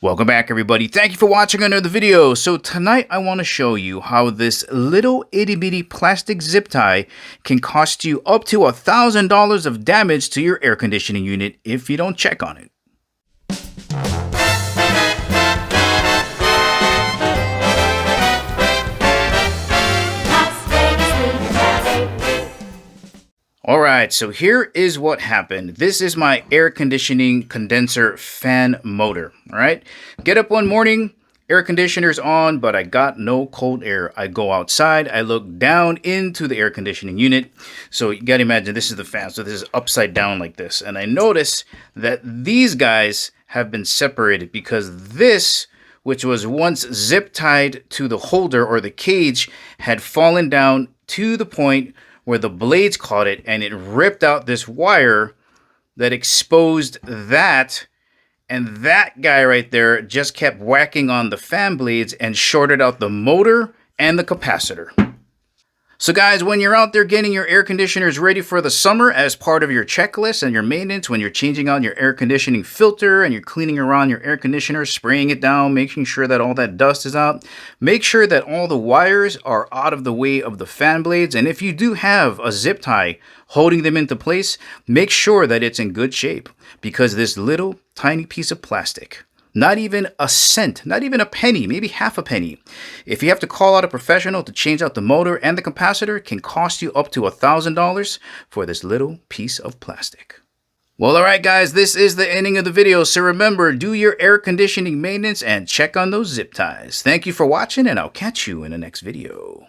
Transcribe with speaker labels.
Speaker 1: Welcome back, everybody. Thank you for watching another video. So tonight I want to show you how this little itty bitty plastic zip tie can cost you up to $1,000 of damage to your air conditioning unit if you don't check on it. Alright, so here is what happened. This is my air conditioning condenser fan motor. Alright, get up one morning, air conditioner's on, but I got no cold air. I go outside, I look down into the air conditioning unit. So you gotta imagine this is the fan, so this is upside down like this. And I notice that these guys have been separated because this, which was once zip tied to the holder or the cage, had fallen down to the point where the blades caught it and it ripped out this wire that exposed that, and that guy right there just kept whacking on the fan blades and shorted out the motor and the capacitor. So guys, when you're out there getting your air conditioners ready for the summer as part of your checklist and your maintenance, when you're changing out your air conditioning filter and you're cleaning around your air conditioner, spraying it down, making sure that all that dust is out, make sure that all the wires are out of the way of the fan blades. And if you do have a zip tie holding them into place, make sure that it's in good shape, because this little tiny piece of plastic, not even a cent, not even a penny, maybe half a penny, if you have to call out a professional to change out the motor and the capacitor, can cost you up to $1,000 for this little piece of plastic. Well, alright guys, this is the ending of the video, so remember, do your air conditioning maintenance and check on those zip ties. Thank you for watching, and I'll catch you in the next video.